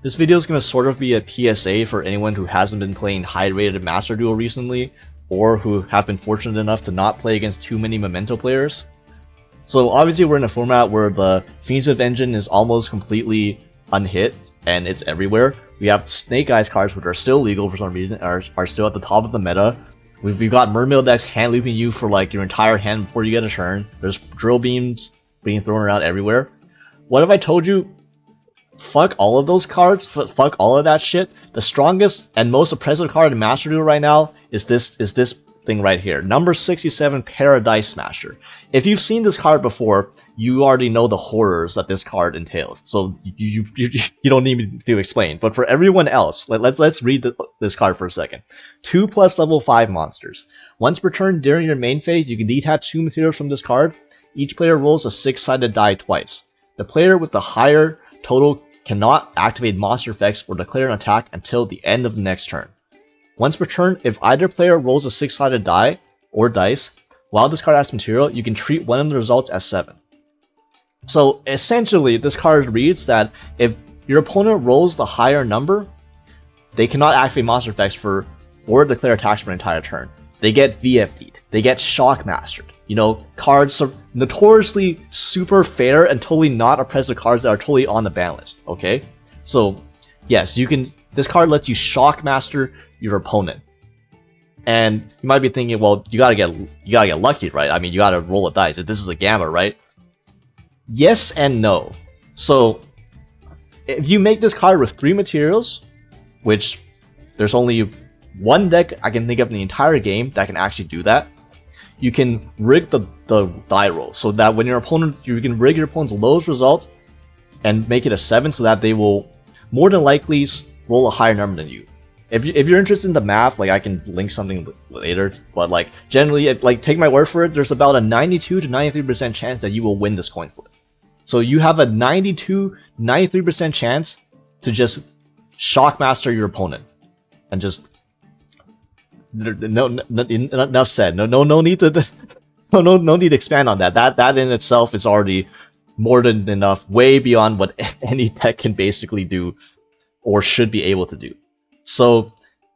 This video is going to sort of be a PSA for anyone who hasn't been playing high-rated Master Duel recently, or who have been fortunate enough to not play against too many Memento players. So obviously we're in a format where the Fiendsmith engine is almost completely unhit, and it's everywhere. We have Snake Eyes cards, which are still legal for some reason, are still at the top of the meta. We've got Mermail decks hand looping you for like your entire hand before you get a turn. There's drill beams being thrown around everywhere. What if I told you, fuck all of those cards, fuck all of that shit? The strongest and most oppressive card in Master Duel right now is this thing right here, number 67, Pair-a-Deez Smasher. If you've seen this card before, you already know the horrors that this card entails, so you don't need me to explain. But for everyone else, let's read this card for a second. 2+ level 5 monsters. Once per turn during your main phase, you can detach 2 materials from this card. Each player rolls a 6-sided die twice. The player with the higher total cannot activate monster effects or declare an attack until the end of the next turn. Once per turn, if either player rolls a 6-sided die or dice, while this card has material, you can treat one of the results as 7. So essentially, this card reads that if your opponent rolls the higher number, they cannot activate monster effects or declare attacks for an entire turn. They get VFD'd. They get Shock Mastered. You know, cards are notoriously super fair and totally not oppressive cards that are totally on the ban list. Okay, so yes, you can. This card lets you Shock Master your opponent, and you might be thinking, well, you gotta get lucky, right? I mean, you gotta roll a dice. This is a gamma, right? Yes and no. So if you make this card with 3 materials, which there's only one deck I can think of in the entire game that can actually do that, you can rig the die roll so that when you can rig your opponent's lowest result and make it a 7, so that they will more than likely roll a higher number than you. If you're interested in the math, like I can link something later, but like generally, take my word for it, there's about a 92 to 93% chance that you will win this coin flip. So you have a 93% chance to just Shock Master your opponent, and just enough said. No need to no need to expand on that. That in itself is already more than enough, way beyond what any deck can basically do or should be able to do. So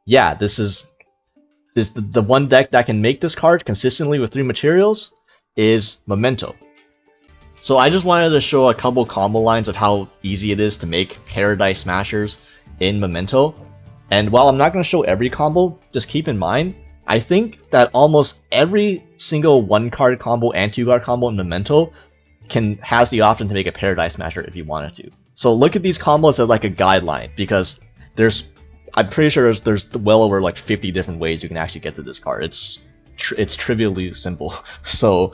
yeah, the one deck that can make this card consistently with 3 materials is Memento. So I just wanted to show a couple combo lines of how easy it is to make Pair-a-Deez Smashers in Memento. And while I'm not going to show every combo, just keep in mind, I think that almost every single 1-card combo and 2-card combo in Memento has the option to make a Pair-a-Deez Smasher if you wanted to. So look at these combos as like a guideline, because I'm pretty sure there's well over like 50 different ways you can actually get to this card. It's trivially simple. So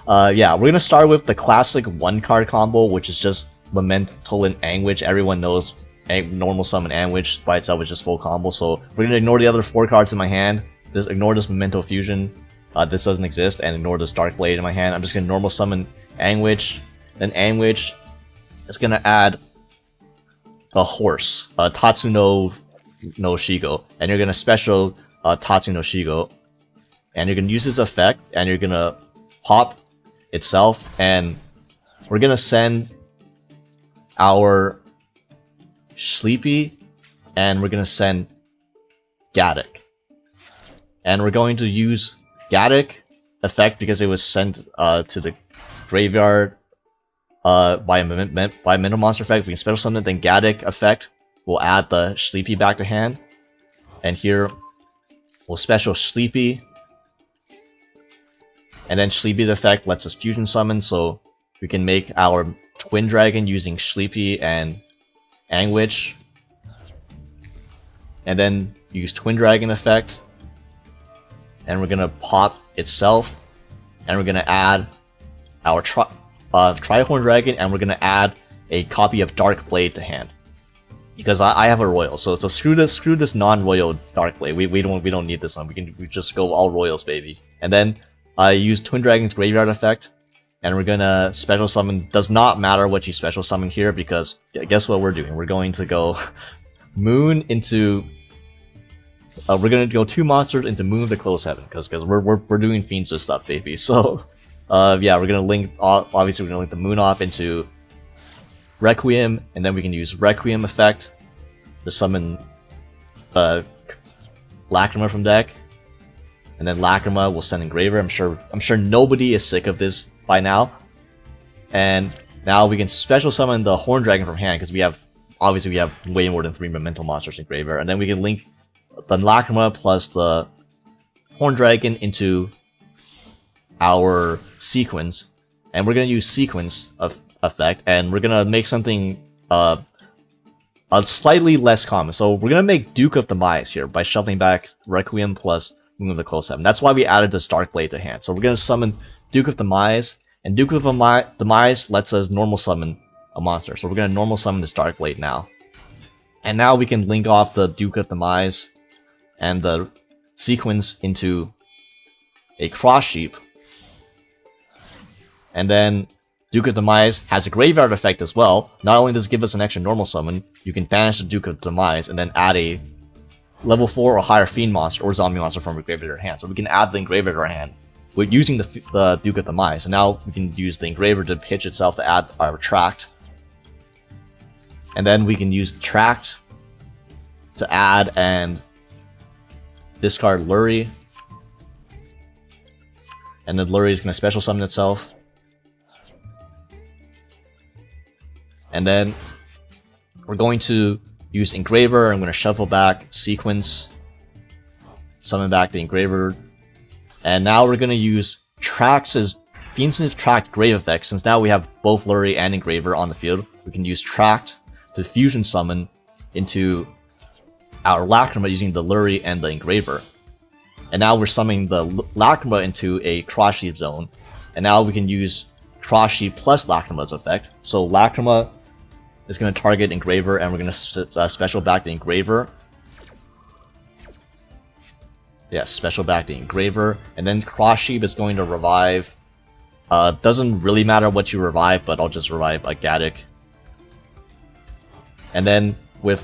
yeah, we're gonna start with the classic 1-card combo, which is just Memento and Anguish. Everyone knows normal summon Anguish by itself is just full combo. So we're gonna ignore the other 4 cards in my hand. Just ignore this Memento Fusion. This doesn't exist, and ignore this Dark Blade in my hand. I'm just gonna normal summon Anguish. Then Anguish is gonna add a horse, Tatsu no Shigo, and you're gonna special Tatsu no Shigo, and you're gonna use its effect, and you're gonna pop itself, and we're gonna send our Sleepy, and we're gonna send Gaddock, and we're going to use Gaddock effect because it was sent to the graveyard by a mental monster effect. We can special summon it, then Gaddock effect will add the Sleepy back to hand, and here we'll special Sleepy, and then Sleepy's effect lets us fusion summon, so we can make our Twin Dragon using Sleepy and Anguish, and then use Twin Dragon effect, and we're gonna pop itself, and we're gonna add our Trihorn Dragon, and we're gonna add a copy of Dark Blade to hand, because I have a royal. So screw this non-royal Dark Blade. We don't need this one. We just go all royals, baby. And then I use Twin Dragon's graveyard effect, and we're gonna special summon. Does not matter what you special summon here, because guess what we're doing? We're going to go Moon into. We're gonna go 2 monsters into Moon of the Closed Heaven, because we're doing Fiendsmith stuff, baby. So yeah, we're gonna link. Obviously, we're gonna link the Moon off into Requiem, and then we can use Requiem effect to summon Lacrima from deck, and then Lacrima will send Engraver. I'm sure nobody is sick of this by now. And now we can special summon the Horn Dragon from hand because we have way more than 3 Memento monsters in graveyard, and then we can link the Lacrima plus the Horn Dragon into our sequence, and we're gonna use sequence of effect, and we're gonna make something a slightly less common. So we're gonna make Duke of Demise here by shuffling back Requiem plus Moon of the Cold 7. That's why we added this Dark Blade to hand. So we're gonna summon Duke of Demise, and Duke of Demise lets us normal summon a monster. So we're gonna normal summon this Dark Blade now. And now we can link off the Duke of Demise and the sequence into a Cross Sheep. And then Duke of Demise has a graveyard effect as well. Not only does it give us an extra normal summon, you can banish the Duke of Demise and then add a level 4 or higher Fiend monster or Zombie monster from your graveyard to your hand. So we can add the Engraver to our hand. We're using the Duke of Demise, and now we can use the Engraver to pitch itself to add our Tract. And then we can use the Tract to add and discard Lurie. And then Lurie is going to special summon itself. And then we're going to use Engraver. I'm going to shuffle back Sequence, summon back the Engraver. And now we're going to use Tracts as Fiendsmith Tract Grave effect. Since now we have both Lurie and Engraver on the field, we can use Tract to fusion summon into our Lacrima using the Lurie and the Engraver. And now we're summoning the Lacrima into a Cross Sheep zone. And now we can use Cross Sheep plus Lacrima's effect. So Lacrima is going to target Engraver, and we're going to special back the Engraver. Yes, special back the Engraver. And then Cross Sheep is going to revive. Doesn't really matter what you revive, but I'll just revive a Gaddock. And then with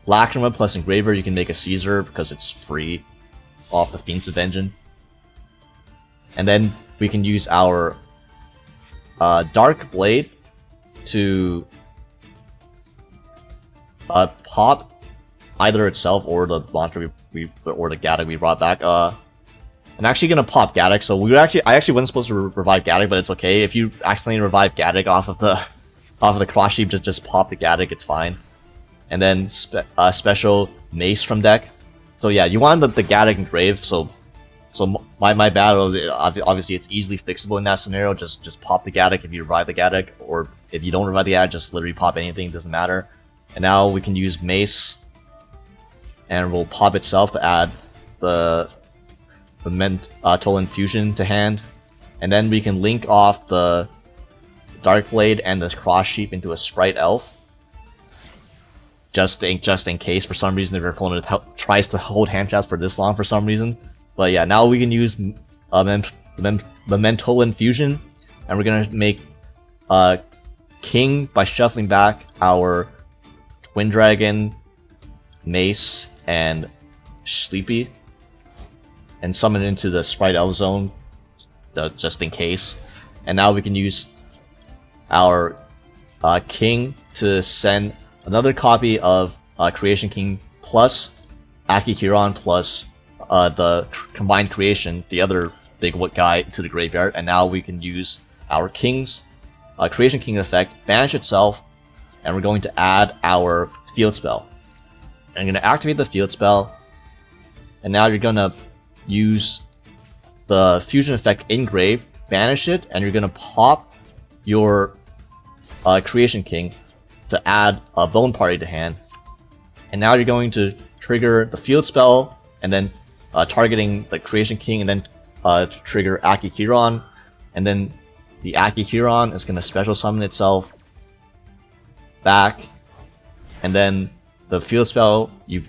Lacrima plus Engraver, you can make a Caesar because it's free off the Fiendsmith engine. And then we can use our Dark Blade to pop either itself or the monster or the Gaddock we brought back. I'm actually gonna pop Gaddock. So I actually wasn't supposed to revive Gaddock, but it's okay if you accidentally revive Gaddock off of the Cross Sheep. Just pop the Gaddock, it's fine. And then special Mace from deck. So yeah, you want the Gaddock Engrave. So my bad. Obviously, it's easily fixable in that scenario. Just pop the Gaddock if you revive the Gaddock, or if you don't revive the Gaddock, just literally pop anything. Doesn't matter. And now we can use Mace, and we'll pop itself to add the Mental Infusion to hand, and then we can link off the Dark Blade and this Cross Sheep into a Sprite Elf. Just in case for some reason if your opponent tries to hold hand traps for this long for some reason. But yeah, now we can use the Mental Infusion, and we're gonna make King by shuffling back our Twin Dragon, Mace, and Sleepy, and summon it into the Sprite Elf zone, just in case. And now we can use our King to send another copy of Creation King plus Akihiron plus the combined creation, the other big guy, to the graveyard. And now we can use our King's Creation King effect, banish itself, and we're going to add our field spell. I'm going to activate the field spell, and now you're going to use the fusion effect Engrave, banish it, and you're going to pop your Creation King to add a Bone Party to hand. And now you're going to trigger the field spell, and then targeting the Creation King, and then trigger Akihiron, and then the Akihiron is going to special summon itself back, and then the field spell, you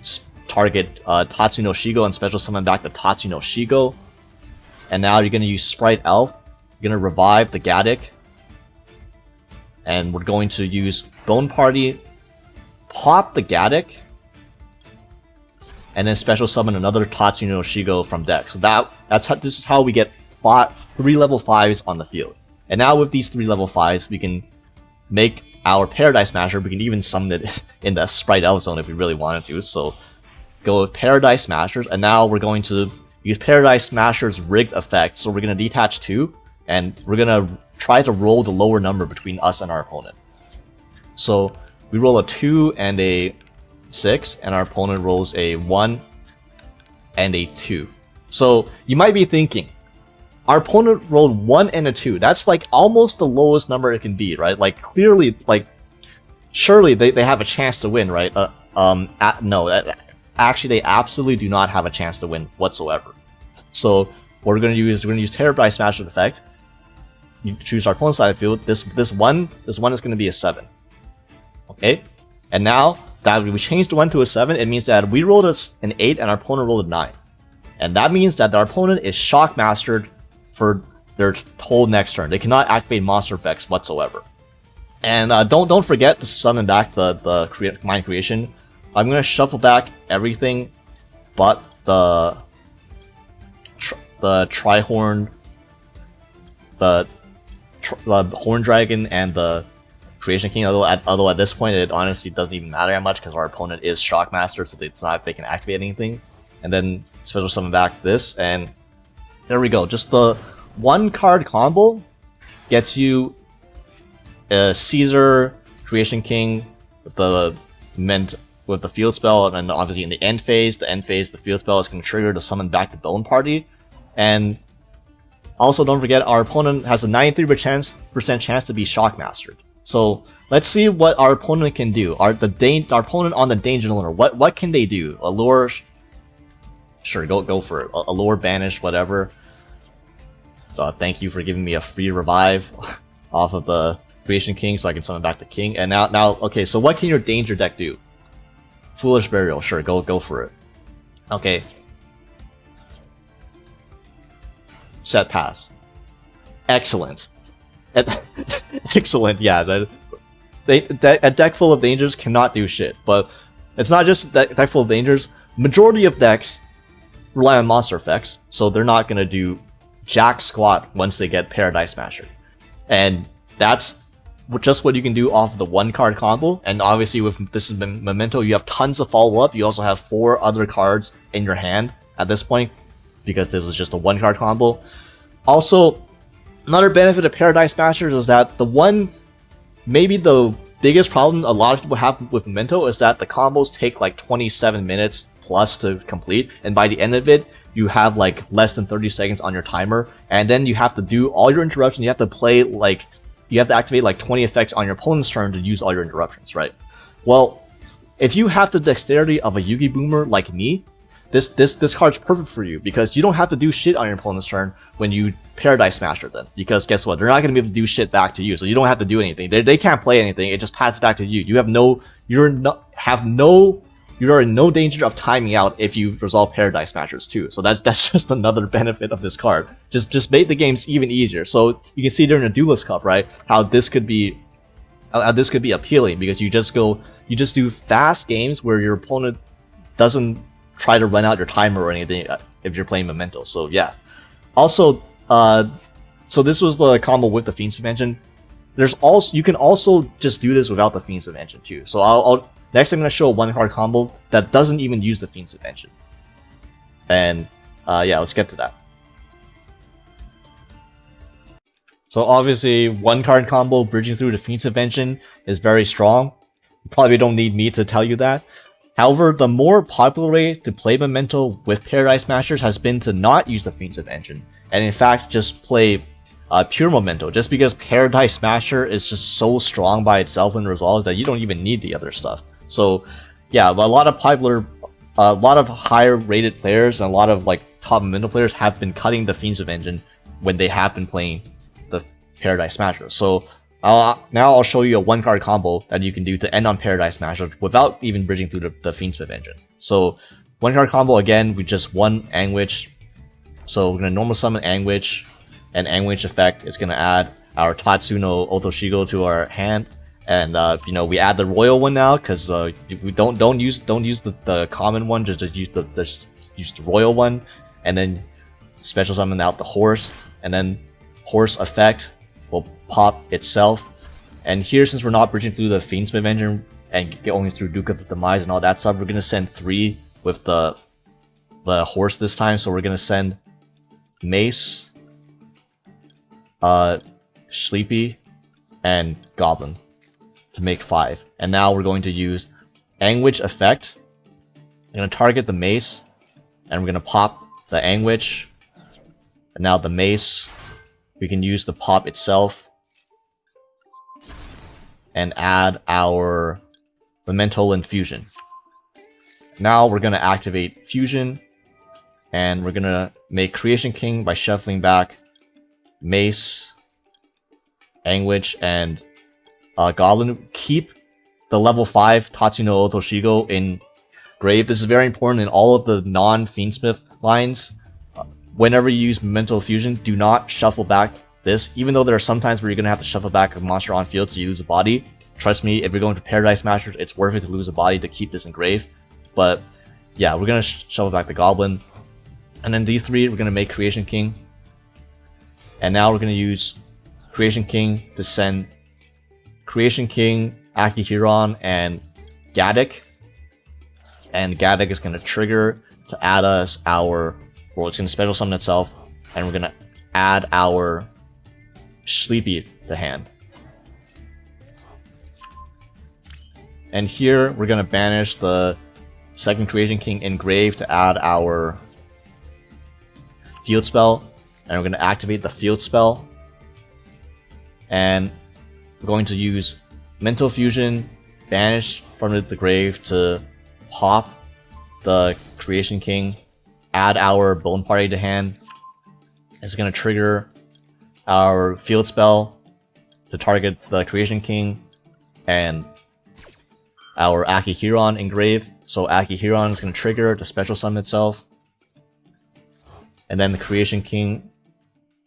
target Tatsuno Shigo and special summon back the Tatsuno Shigo. And now you're going to use Sprite Elf, you're going to revive the Gaddock, and we're going to use Bone Party, pop the Gaddock, and then special summon another Tatsuno Shigo from deck. So this is how we get 3 level 5s on the field. And now with these 3 level 5s, we can make our Pair-a-Deez Smasher. We can even summon it in the Sprite Elf Zone if we really wanted to. So go with Pair-a-Deez Smashers, and now we're going to use Pair-a-Deez Smasher's rigged effect. So we're going to detach 2, and we're going to try to roll the lower number between us and our opponent. So we roll a 2 and a 6, and our opponent rolls a 1 and a 2. So you might be thinking, our opponent rolled 1 and a 2. That's like almost the lowest number it can be, right? Like clearly, like surely they have a chance to win, right? No, actually they absolutely do not have a chance to win whatsoever. So what we're going to use Pair-a-Deez Smasher's effect. You choose our opponent's side of the field. This one is going to be a 7. Okay, and now that we changed 1 to a 7, it means that we rolled an 8 and our opponent rolled a 9. And that means that our opponent is shock mastered for their whole next turn. They cannot activate monster effects whatsoever. And don't forget to summon back the mind creation. I'm gonna shuffle back everything but the Trihorn, the Horn Dragon, and the Creation King. Although at this point it honestly doesn't even matter that much because our opponent is shock master, so it's not they can activate anything. And then special summon back this, and there we go. Just the 1-card combo gets you a Caesar, Creation King, with the field spell, and obviously in the end phase, the field spell is going to trigger to summon back the Bone Party. And also don't forget, our opponent has a 93% chance to be shock mastered. So let's see what our opponent can do. Our opponent on the Danger Lure, what can they do? Allure. Sure, go for it. Allure, banish, whatever. Thank you for giving me a free revive off of the Creation King, so I can summon back the King. And now, okay. So what can your danger deck do? Foolish Burial. Sure, go for it. Okay. Set pass. Excellent. Excellent. Yeah. A deck full of dangers cannot do shit. But it's not just a deck full of dangers. Majority of decks rely on monster effects, so they're not going to do jack squat once they get Pair-a-Deez Smasher. And that's just what you can do off of the 1-card combo. And obviously with this is Memento, you have tons of follow-up. You also have 4 other cards in your hand at this point, because this is just a 1-card combo. Also, another benefit of Pair-a-Deez Smashers is that maybe the biggest problem a lot of people have with Memento is that the combos take like 27 minutes plus to complete, and by the end of it you have like less than 30 seconds on your timer, and then you have to do all your interruptions. You have to activate like 20 effects on your opponent's turn to use all your interruptions, right? Well, if you have the dexterity of a Yugi Boomer like me, this card's perfect for you, because you don't have to do shit on your opponent's turn when you Pair-a-Deez Smasher them, because guess what? They're not going to be able to do shit back to you, so you don't have to do anything. They can't play anything. It just passes back to you. You're in no danger of timing out if you resolve Pair-a-Deez Smashers too. So that's just another benefit of this card. Just made the games even easier. So you can see during the Duelist Cup, right, how this could be appealing, because you just do fast games where your opponent doesn't try to run out your timer or anything if you're playing Memento. So yeah. Also, so this was the combo with the Fiendsmith engine. You can also just do this without the Fiendsmith engine too. So next I'm going to show a 1-card combo that doesn't even use the Fiendsmith engine. And yeah, let's get to that. So obviously 1-card combo bridging through the Fiendsmith engine is very strong. You probably don't need me to tell you that. However, the more popular way to play Memento with Pair-a-Deez Smashers has been to not use the Fiendsmith engine, and in fact just play pure Memento, just because Pair-a-Deez Smasher is just so strong by itself when it resolves that you don't even need the other stuff. So yeah, a lot of higher rated players and a lot of like top Memento players have been cutting the Fiendsmith engine when they have been playing the Pair-a-Deez Smasher. So now I'll show you a 1-card combo that you can do to end on Pair-a-Deez Smasher without even bridging through the Fiendsmith engine. So 1-card combo again, we just 1 Anguish. So we're gonna normal summon Anguish, and Anguish effect is gonna add our Tatsuno Otoshigo to our hand. And we add the royal one now, because we don't use the common one, just use the royal one, and then special summon out the horse, and then horse effect will pop itself, And here, since we're not bridging through the Fiendsmith engine and going through Duke of the Demise and all that stuff, we're gonna send 3 with the horse this time. So we're gonna send Mace, Sleepy, and Goblin to make 5. And now we're going to use Anguish effect. I'm gonna target the Mace, and we're gonna pop the Anguish. And now the Mace, we can use the pop itself and add our Memento and Fusion. Now we're gonna activate Fusion, and we're gonna make Creation King by shuffling back Mace, Anguish, and Goblin. Keep the level 5 Tatsuno Toshigo in grave. This is very important in all of the non-Fiendsmith lines. Whenever you use Memento Fusion, do not shuffle back this, even though there are some times where you're going to have to shuffle back a monster on field so you lose a body. Trust me, if you're going to Pair-a-Deez Masters, it's worth it to lose a body to keep this in grave. But yeah, we're going to shuffle back the Goblin. And then these 3, we're going to make Creation King. And now we're going to use Creation King to send Creation King, Akihiron, and Gaddock. And Gaddock is going to trigger to add us our... Well, it's going to special summon itself, and we're going to add our Sleepy to hand. And here, we're going to banish the second Creation King in grave to add our field spell. And we're going to activate the field spell. And we're going to use Mental Fusion, banish from the grave to pop the Creation King, add our Bone Party to hand. It's going to trigger our field spell to target the Creation King and our Akihiron in grave. So Akihiron is going to trigger to special summon itself. And then the Creation King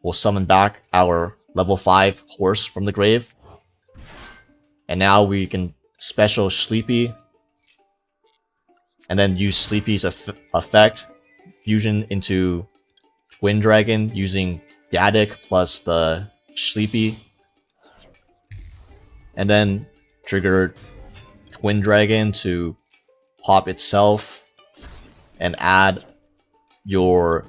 will summon back our level 5 horse from the grave. And now we can special Sleepy. And then use Sleepy's effect, fusion into Twin Dragon using Gaddock plus the Sleepy. And then trigger Twin Dragon to pop itself and add your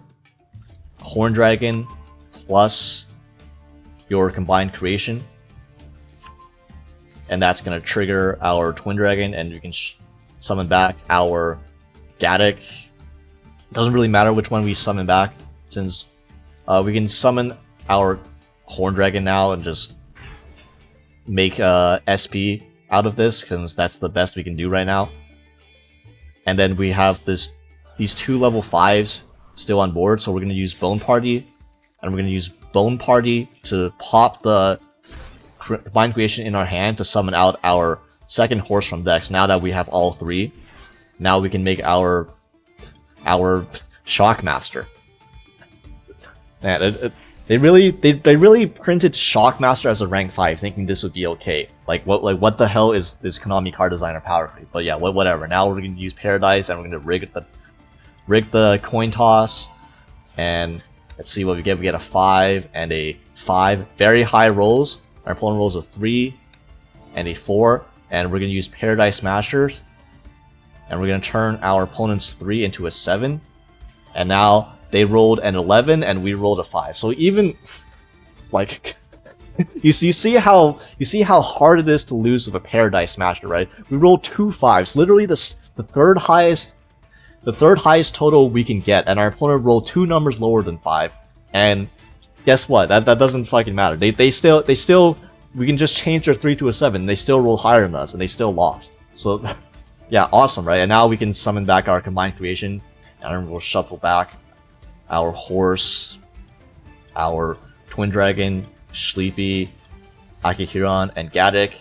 Horn Dragon plus your combined creation. And that's going to trigger our Twin Dragon, and you can summon back our Gaddock. Doesn't really matter which one we summon back, since we can summon our Horn Dragon now and just make SP out of this, because that's the best we can do right now. And then we have these 2 level 5s still on board, so we're going to use Bone Party, and we're going to use Bone Party to pop the Combined Creation in our hand to summon out our second horse from decks. Now that we have all 3, now we can make our Shockmaster. Man, they really printed Shockmaster as a rank 5, thinking this would be okay. Like what the hell is Konami card designer power creep? But yeah, whatever. Now we're going to use Pair-a-Deez, and we're going to rig the coin toss, and let's see what we get. We get a 5 and a 5. Very high rolls. Our opponent rolls a 3 and a 4, and we're going to use Pair-a-Deez Masters, and we're going to turn our opponent's 3 into a 7, and now they rolled an 11 and we rolled a 5. So even like you see how hard it is to lose with a Pair-a-Deez Master, right? We rolled 2 5s, literally the third highest total we can get, and our opponent rolled 2 numbers lower than 5. And guess what? That doesn't fucking matter. They still we can just change their 3 to a 7. They still roll higher than us, and they still lost. So yeah, awesome, right? And now we can summon back our combined creation, and we'll shuffle back our horse, our Twin Dragon, Sleepy, Akihiron, and Gaddock.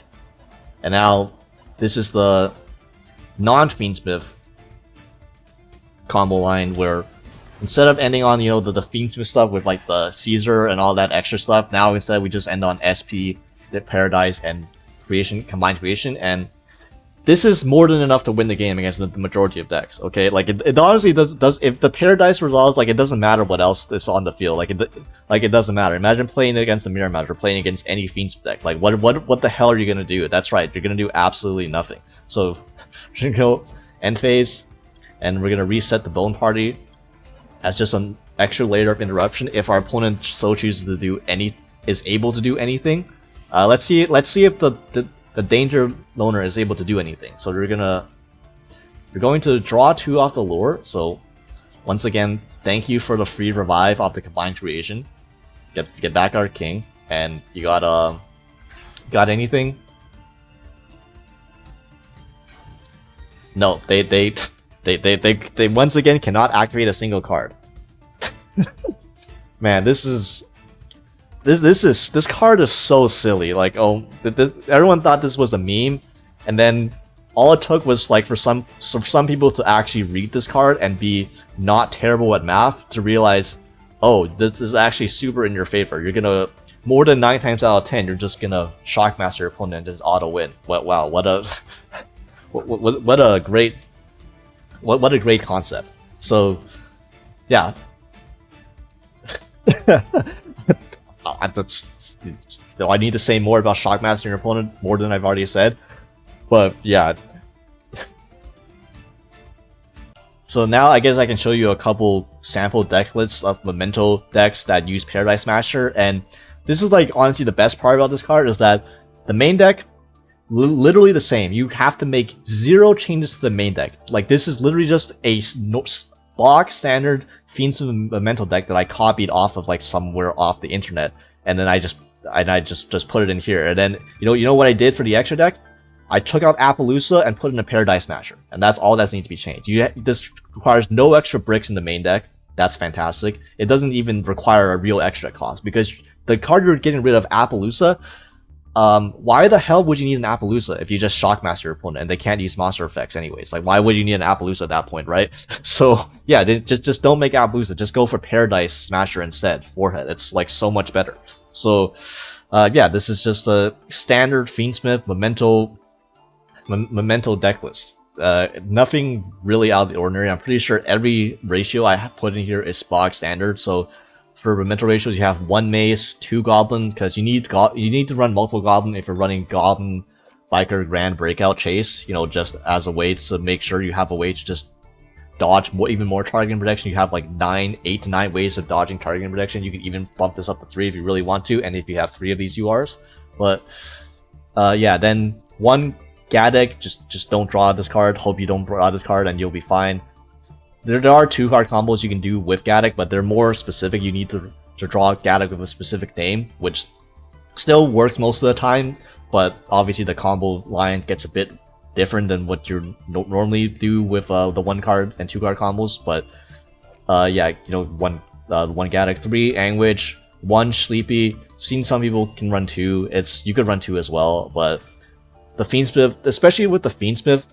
And now this is the non-Fiendsmith combo line, where instead of ending on, you know, the Fiendsmith stuff with like the Caesar and all that extra stuff, now instead we just end on SP, the Pair-a-Deez, and creation, combined creation. And this is more than enough to win the game against the majority of decks. Okay, like it honestly does. If the Pair-a-Deez resolves, like it doesn't matter what else is on the field. Like it doesn't matter. Imagine playing against the Mirror Match or playing against any Fiendsmith deck. Like what the hell are you gonna do? That's right, you're gonna do absolutely nothing. So we're gonna go end phase, and we're gonna reset the Bone Party as just an extra layer of interruption if our opponent so chooses to do is able to do anything. Let's see if the Danger Loner is able to do anything. So we're going to draw 2 off the lure. So once again, thank you for the free revive off the combined creation. Get back our king, and you got anything? No, they once again cannot activate a single card. Man, this card is so silly. Like, oh, everyone thought this was a meme, and then all it took was like for some people to actually read this card and be not terrible at math to realize, oh, this is actually super in your favor. You're gonna more than 9 times out of 10, you're just gonna Shockmaster your opponent and just auto win. Wow, what a what a great concept. So, yeah. Do I need to say more about Shockmaster your opponent more than I've already said? But yeah. So now I guess I can show you a couple sample deck lists of Memento decks that use Pair-a-Deez Smasher, and this is like honestly the best part about this card is that the main deck literally the same. You have to make 0 changes to the main deck. Like this is literally just a block standard Fiendsmith Memento deck that I copied off of like somewhere off the internet, and then I just put it in here. And then you know what I did for the extra deck? I took out Appaloosa and put in a Pair-a-Deez Smasher, and that's all that needs to be changed. This requires no extra bricks in the main deck. That's fantastic. It doesn't even require a real extra cost because the card you're getting rid of, Appaloosa. Why the hell would you need an Appaloosa if you just Shockmaster your opponent and they can't use monster effects anyways? Like, why would you need an Appaloosa at that point, right? So yeah, just don't make Appaloosa. Just go for Pair-a-Deez Smasher instead. Forehead. It's like so much better. So yeah, this is just a standard Fiendsmith Memento deck list. Nothing really out of the ordinary. I'm pretty sure every ratio I have put in here is bog standard. So for Memento ratios, you have 1 Mace, 2 Goblin, because you need to run multiple Goblin if you're running Goblin Biker Grand Breakout Chase. Just as a way to make sure you have a way to just dodge even more targeting protection. You have like 8 to 9 ways of dodging targeting protection. You can even bump this up to 3 if you really want to, and if you have 3 of these URs. But yeah, then 1 Gadek, just don't draw this card. Hope you don't draw this card, and you'll be fine. There are 2 card combos you can do with Gadek, but they're more specific. You need to draw Gadek with a specific name, which still works most of the time, but obviously the combo line gets a bit different than what you normally do with the 1 card and 2 card combos. But yeah, 1 Gadek, 3 Anguish, 1 Sleepy. Seen some people can run 2. You could run 2 as well, but the Fiendsmith, especially with the Fiendsmith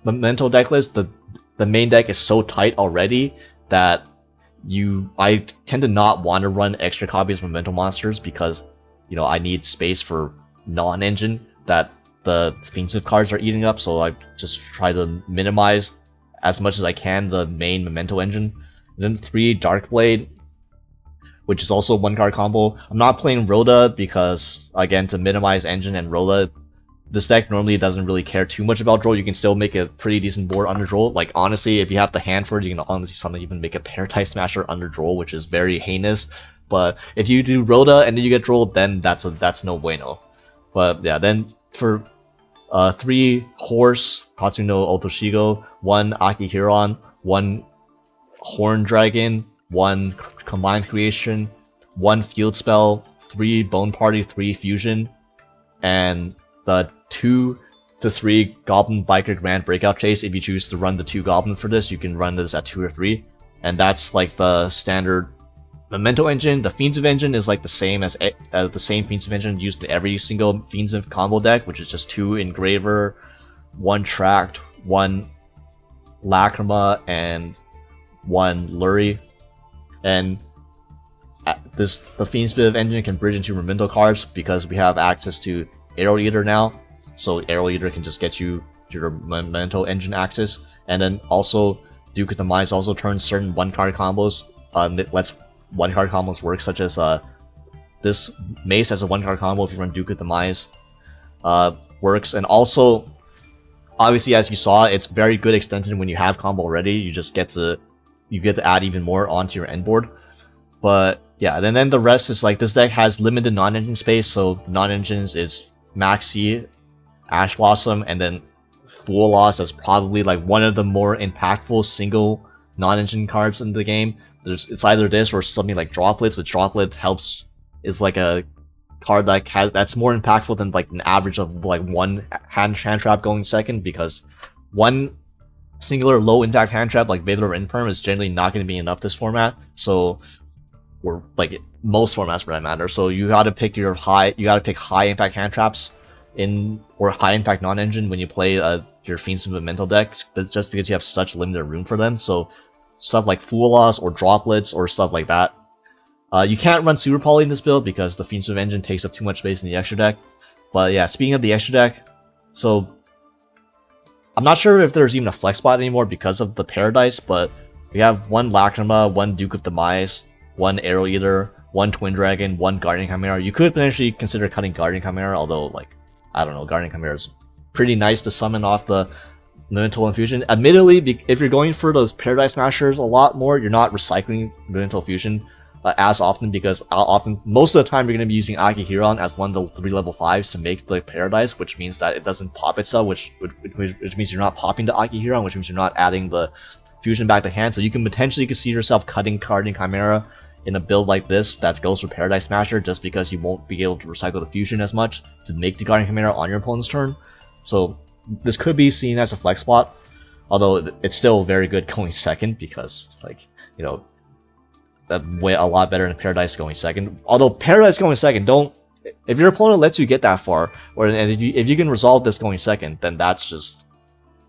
Memento deck list, the main deck is so tight already that I tend to not want to run extra copies of Memento monsters because I need space for non-engine that the Fiendsmith cards are eating up. So I just try to minimize as much as I can the main Memento engine. And then 3 Darkblade, which is also 1 card combo. I'm not playing Rhoda because again, to minimize engine and Rhoda. This deck normally doesn't really care too much about draw. You can still make a pretty decent board under draw. Like, honestly, if you have the hand for it, you can honestly something even make a Pair-a-Deez Smasher under draw, which is very heinous. But if you do Rhoda and then you get drawn, then that's no bueno. But yeah, then for 3 Horse, Tatsuno Otoshigo, 1 Akihiron, 1 Horn Dragon, 1 Combined Creation, 1 Field Spell, 3 Bone Party, 3 Fusion, and the 2 to 3 Goblin Biker Grand Breakout Chase. If you choose to run the 2 Goblin for this, you can run this at 2 or 3. And that's like the standard Memento engine. The Fiendsmith engine is like the same as the same Fiendsmith engine used in every single Fiendsmith combo deck, which is just 2 Engraver, 1 Tract, 1 Lacrima, and 1 Lurie. And the Fiendsmith engine can bridge into Memento cards because we have access to Arrow Eater now, so Arrow Eater can just get you your Memento engine axis, and then also Duke of the Mines also turns certain one-card combos. It lets one-card combos work, such as this Mace as a one-card combo if you run Duke of the Mines works, and also obviously as you saw, it's very good extension when you have combo already. You just get to add even more onto your end board. But yeah, and then the rest is like this deck has limited non-engine space, so non-engines is Maxi, Ash Blossom, and then Fool Loss is probably like one of the more impactful single non-engine cards in the game. It's either this or something like Droplets, which Droplets is like a card that's more impactful than like an average of like one hand trap going second, because one singular low impact hand trap like Valor Infirm is generally not going to be enough this format. So, or like most formats for that matter. So you got to pick high impact hand traps or high impact non-engine when you play your Fiendsmith mental deck. That's just because you have such limited room for them. So stuff like Fool Loss or Droplets or stuff like that. You can't run Super Poly in this build because the Fiendsmith engine takes up too much space in the extra deck. But yeah, speaking of the extra deck, so I'm not sure if there's even a flex spot anymore because of the Pair-a-Deez, but we have one Lacrima, one Duke of Demise, one Arrow Eater, one Twin Dragon, one Guardian Chimera. You could potentially consider cutting Guardian Chimera, although, like, I don't know, Guardian Chimera is pretty nice to summon off the Memento Infusion. Admittedly, if you're going for those Pair-a-Deez Smashers a lot more, you're not recycling Memento Fusion as often, because most of the time you're going to be using Akihiron as one of the 3 level 5s to make the Pair-a-Deez, which means that it doesn't pop itself, which means you're not popping the Akihiron, which means you're not adding the Fusion back to hand. So you can potentially see yourself cutting Guardian Chimera in a build like this that goes for Pair-a-Deez Smasher, just because you won't be able to recycle the Fusion as much to make the Guardian Chimera on your opponent's turn. So this could be seen as a flex spot, although it's still very good going second, because, like, you know, that way a lot better than Pair-a-Deez going second. Although Pair-a-Deez going second, if your opponent lets you get that far, and if you can resolve this going second, then that's just,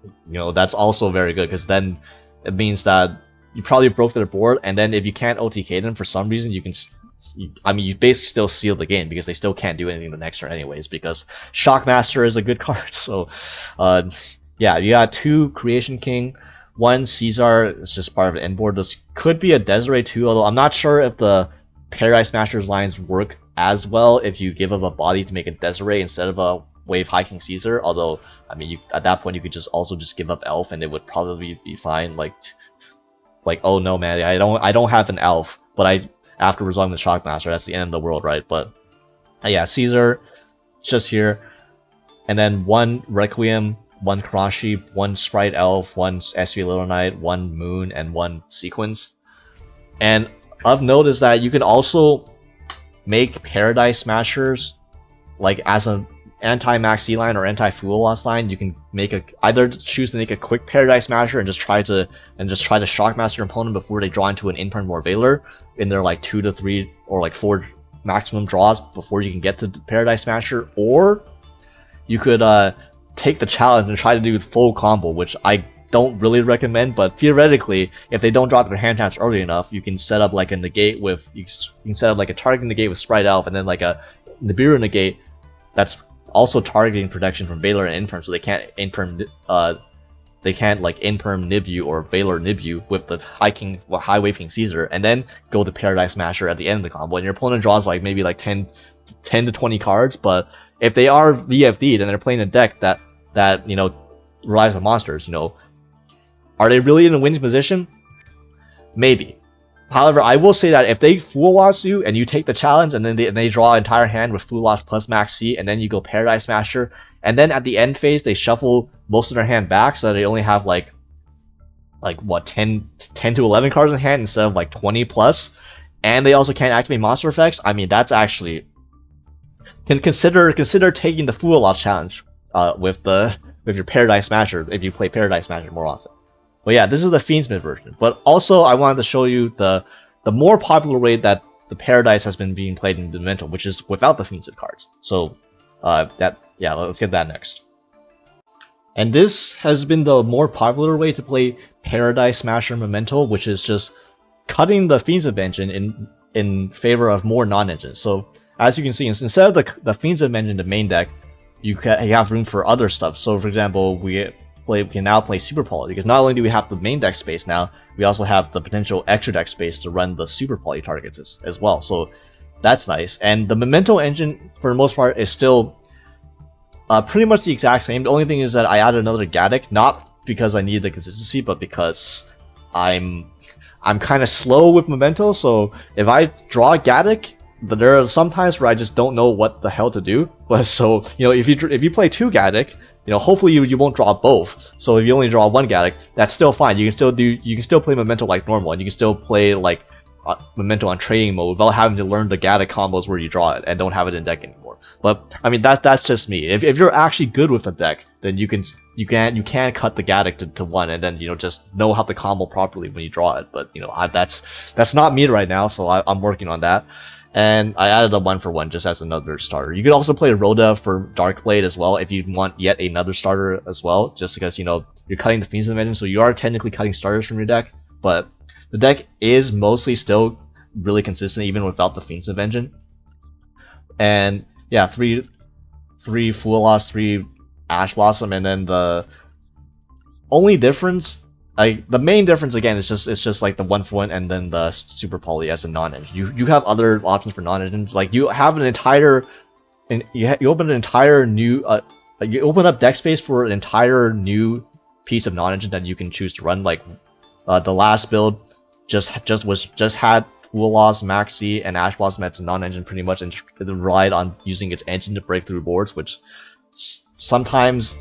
you know, that's also very good, because then it means that you probably broke their board, and then if you can't OTK them for some reason, you basically still seal the game, because they still can't do anything the next turn anyways, because Shockmaster is a good card. So yeah, you got 2 Creation King, 1 Caesar is just part of the end board. This could be a Desiree too, although I'm not sure if the Pair-a-Deez Smashers lines work as well if you give up a body to make a Desiree instead of a Wave High King Caesar. Although, I mean, at that point you could just give up Elf and it would probably be fine. Like oh no man, I don't have an Elf, but after resolving the Shockmaster, that's the end of the world, right? But yeah, Caesar just here, and then 1 Requiem, 1 Karashi, 1 Sprite Elf, 1 SV Little Knight, 1 Moon, and 1 Sequence. And of note is that you can also make Pair-a-Deez Smashers like as an anti-Maxi line or anti-Fool Loss line. You can either choose to make a quick Pair-a-Deez Smasher and just try to Shockmaster your opponent before they draw into an Imperm or Valor in their like 2 to 3 or like 4 maximum draws before you can get to the Pair-a-Deez Smasher, or you could take the challenge and try to do the full combo, which I don't really recommend, but theoretically, if they don't drop their hand taps early enough, you can set up like a negate with you can set up like a targeting negate with Sprite Elf, and then like a Nibiru negate that's also targeting protection from Valor and Imperm, so they can't Imperm Nib you or Valor Nib you with the High Wave King Caesar, and then go to Pair-a-Deez Smasher at the end of the combo, and your opponent draws like maybe like 10 to 20 cards. But if they are VFD, then they're playing a deck that you know relies on monsters. You know, are they really in a winning position? Maybe. However, I will say that if they Fool Loss you and you take the challenge, and then they draw an entire hand with Fool Loss plus Max C, and then you go Pair-a-Deez Smasher, and then at the end phase they shuffle most of their hand back so that they only have like what 10 to 11 cards in hand instead of like 20 plus, and they also can't activate monster effects. I mean, that's actually consider taking the Fool Loss challenge with your Pair-a-Deez Smasher if you play Pair-a-Deez Smasher more often. But yeah, this is the Fiendsmith version. But also, I wanted to show you the more popular way that the Pair-a-Deez has been being played in Memento, which is without the Fiendsmith cards. So let's get that next. And this has been the more popular way to play Pair-a-Deez Smasher Memento, which is just cutting the Fiendsmith engine in favor of more non-engines. So as you can see, instead of the Fiendsmith engine, the main deck, you have room for other stuff. So for example, we can now play Super Poly, because not only do we have the main deck space now, we also have the potential extra deck space to run the Super Poly targets as well. So that's nice. And the Memento engine, for the most part, is still pretty much the exact same. The only thing is that I added another Gaddock, not because I need the consistency, but because I'm kind of slow with Memento. So if I draw Gaddock, there are some times where I just don't know what the hell to do. But so, you know, if you play 2 Gaddock, you know, hopefully you won't draw both. So if you only draw 1 Gaddock, that's still fine. You can still play Memento like normal, and you can still play like Memento on training mode without having to learn the Gaddock combos where you draw it and don't have it in deck anymore. But I mean, that's just me. If you're actually good with the deck, then you can cut the Gaddock to 1, and then, you know, just know how to combo properly when you draw it. But you know, that's not me right now, so I'm working on that. And I added a 1-for-1 just as another starter. You could also play Rhoda for Darkblade as well if you want yet another starter as well, just because, you know, you're cutting the Fiendsmith engine, so you are technically cutting starters from your deck, but the deck is mostly still really consistent even without the Fiendsmith engine. And yeah, 3 Fool Loss, 3 Ash Blossom, and then the only difference, the main difference again is just like the 1-for-1 and then the Super Poly as a non-engine. You have other options for non-engines, like you have an entire, you open an entire new, you open up deck space for an entire new piece of non-engine that you can choose to run. Like the last build just had Fool Loss, Maxi, and Ash Blossom as a non-engine pretty much, and it relied on using its engine to break through boards, which sometimes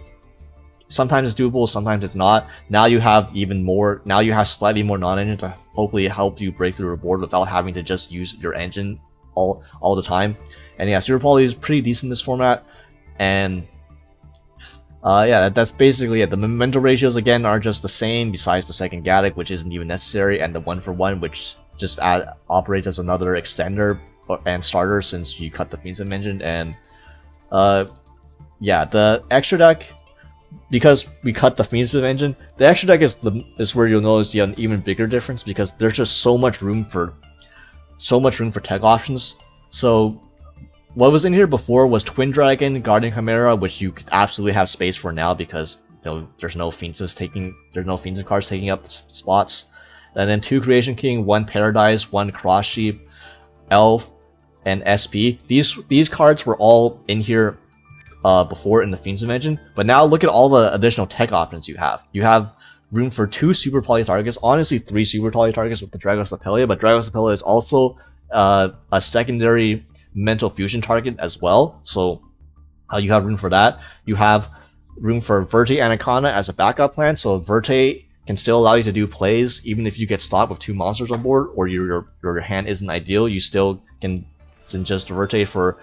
it's doable, sometimes it's not. Now you have even more. Now you have slightly more non-engine to hopefully help you break through a board without having to just use your engine all the time. And yeah, Super Poly is pretty decent in this format. And yeah, that's basically it. The Memento ratios again are just the same, besides the second Gaddock, which isn't even necessary, and the 1-for-1, which just operates as another extender and starter since you cut the Fiendsmith engine. And yeah, the extra deck, because we cut the Fiendsmith engine, the extra deck is where you'll notice an even bigger difference, because there's just so much room for tech options. So what was in here before was Twin Dragon, Guardian Chimera, which you could absolutely have space for now because, you know, there's no Fiendsmith cards taking up spots. And then 2 Creation King, 1 Pair-a-Deez, 1 Cross Sheep, Elf, and SP. These cards were all in here before in the Fiendsmith engine, but now look at all the additional tech options you have. You have room for 2 Super Poly targets, honestly 3 Super Poly targets with the Dragos Lapelia, but Dragos Lapelia is also a secondary Mental Fusion target as well, so you have room for that. You have room for Verte Anaconda as a backup plan, so Verte can still allow you to do plays even if you get stopped with 2 monsters on board, or your hand isn't ideal. You still can just Verte for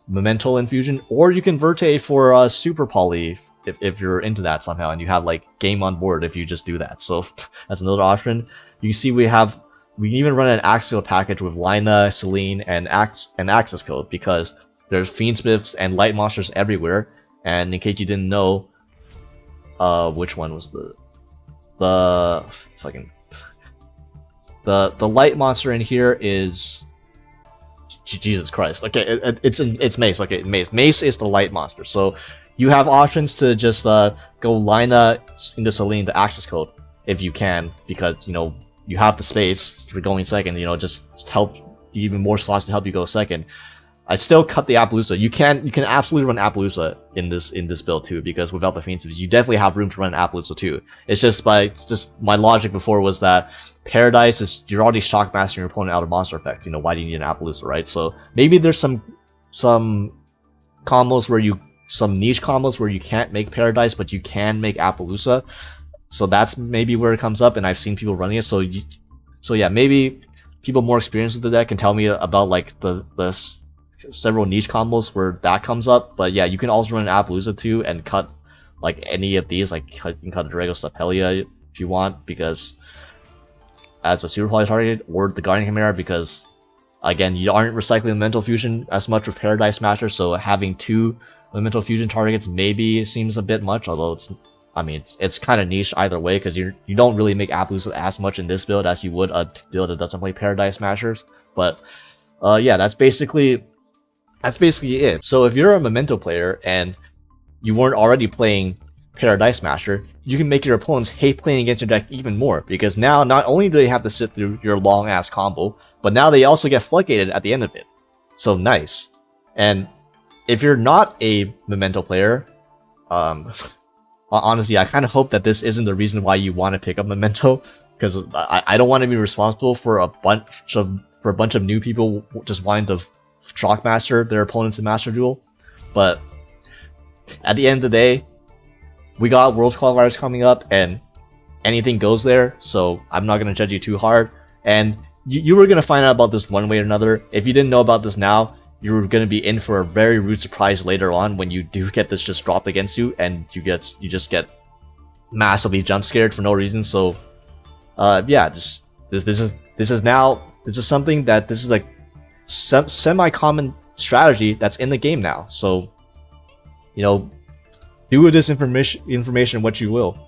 Memento Infusion, or you can Verte for Super Poly if you're into that somehow, and you have like game on board if you just do that. So that's another option. You can see we can even run an Axial package with Lina, Celine, and Access Code, because there's Fiendsmiths and light monsters everywhere. And in case you didn't know, which one was the light monster in here is Jesus Christ. Okay, it's Mace. Okay, Mace is the light monster. So you have options to just go Lina into Celine the Access Code if you can, because, you know, you have the space for going second. You know, just help even more slots to help you go second. I still cut the Appaloosa. You can absolutely run Appaloosa in this build too, because without the Fiendsmith, you definitely have room to run Appaloosa too. It's just my logic before was that Pair-a-Deez is, you're already shock mastering your opponent out of monster effect. You know, why do you need an Appaloosa, right? So maybe there's some combos where some niche combos where you can't make Pair-a-Deez, but you can make Appaloosa. So that's maybe where it comes up, and I've seen people running it. So yeah, maybe people more experienced with the deck can tell me about like the several niche combos where that comes up. But yeah, you can also run an Appaloosa too and cut like any of these. Like you can cut the Dragos Lapelia if you want, because as a Super Poly target, or the Guardian Chimera, because again, you aren't recycling Mental Fusion as much with Pair-a-Deez Smasher, so having 2 Mental Fusion targets maybe seems a bit much, although it's kind of niche either way, because you don't really make Appaloosa as much in this build as you would a build that doesn't play Pair-a-Deez Smashers. But yeah, that's basically That's basically it. So if you're a Memento player and you weren't already playing Pair-a-Deez Master, you can make your opponents hate playing against your deck even more, because now not only do they have to sit through your long ass combo, but now they also get floodgated at the end of it. So nice. And if you're not a Memento player, honestly, I kind of hope that this isn't the reason why you want to pick up Memento, because I don't want to be responsible for a bunch of new people just wanting to Shockmaster their opponents in Master Duel. But at the end of the day, we got Worlds Qualifiers coming up, and anything goes there, so I'm not going to judge you too hard. And you were going to find out about this one way or another. If you didn't know about this now, you were going to be in for a very rude surprise later on when you do get this just dropped against you, and you just get massively jump scared for no reason. So yeah, just this is something that this is like semi-common strategy that's in the game now. So, you know, do with this information what you will.